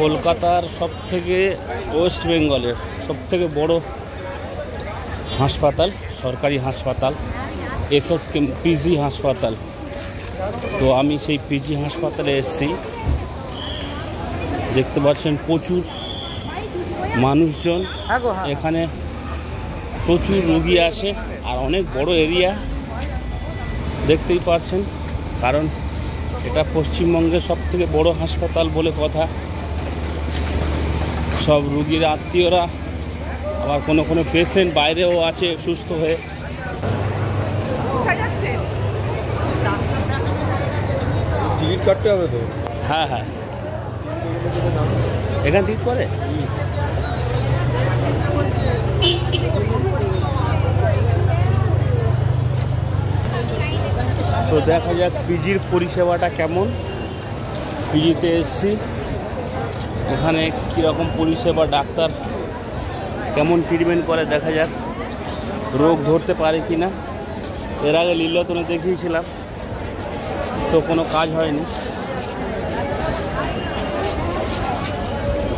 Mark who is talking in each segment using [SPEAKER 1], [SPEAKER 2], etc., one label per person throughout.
[SPEAKER 1] কলকাতার সবথেকে ওয়েস্ট বেঙ্গলের সবথেকে বড় হাসপাতাল, সরকারি হাসপাতাল এসএসকে পিজি হাসপাতাল। তো আমি সেই পিজি হাসপাতালে এসেছি। দেখতে পাচ্ছেন প্রচুর মানুষজন, এখানে প্রচুর রোগী আসে আর অনেক বড় এরিয়া দেখতেই পাচ্ছেন, কারণ এটা পশ্চিমবঙ্গের সবথেকে বড় হাসপাতাল বলে কথা। সব রোগীর আত্মীয়রা, আবার কোনো কোনো পেশেন্ট বাইরেও আছে সুস্থ হয়ে।
[SPEAKER 2] টিকিট কাটতে হবে তো?
[SPEAKER 1] হ্যাঁ হ্যাঁ, এখানে টিকিট করে। তো দেখা যাক পিজির পরিষেবাটা কেমন। পিজিতে এসছি, এখানে কীরকম পরিষেবা, ডাক্তার কেমন ট্রিটমেন্ট করে দেখা যাক, রোগ ধরতে পারে কি না। এর আগে লীলাতনে দেখিয়েছিলাম, তো কোনো কাজ হয়নি,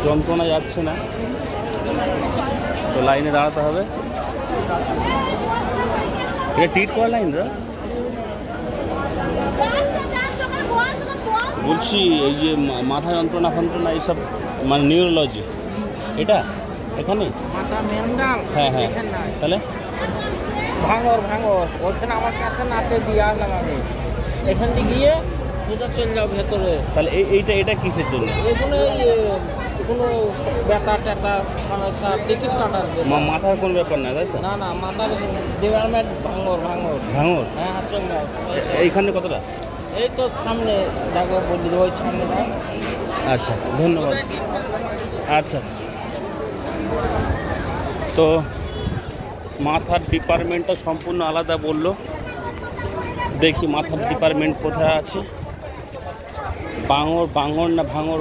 [SPEAKER 1] যন্ত্রণা যাচ্ছে না, তো লাইনে দাঁড়াতে হবে। এটা টিট করা লাইন রা বলছি, এই যে মাথা যন্ত্রণা ফন্ত্রণা এইসব, মানে নিউরোলজি, এটা এখানে হ্যাঁ হ্যাঁ, তাহলে
[SPEAKER 3] ভাঙর ওইখানে আমার কাছে নাচে দিয়ে আসলাম আমি, এখান থেকে গিয়ে সোজা চলে যাও ভেতরে।
[SPEAKER 1] তাহলে এটা কিসের জন্য?
[SPEAKER 3] এগুলো কোনো ব্যথা ট্যাটা সমস্যা, টিকিট কাটার
[SPEAKER 1] মাথার কোনো ব্যাপার না, তাই তো?
[SPEAKER 3] না মাথার ডিপার্টমেন্ট ভাঙর। হ্যাঁ চল যাও।
[SPEAKER 1] এইখানে কতটা?
[SPEAKER 3] এই তো সামনে দেখো, বলি ওই সামনে যাও।
[SPEAKER 1] আচ্ছা আচ্ছা, ধন্যবাদ। আচ্ছা আচ্ছা, তো মাথার ডিপার্টমেন্টটা সম্পূর্ণ আলাদা বললো। দেখি মাথার ডিপার্টমেন্ট কোথায় আছে। বাঙর না ভাঙর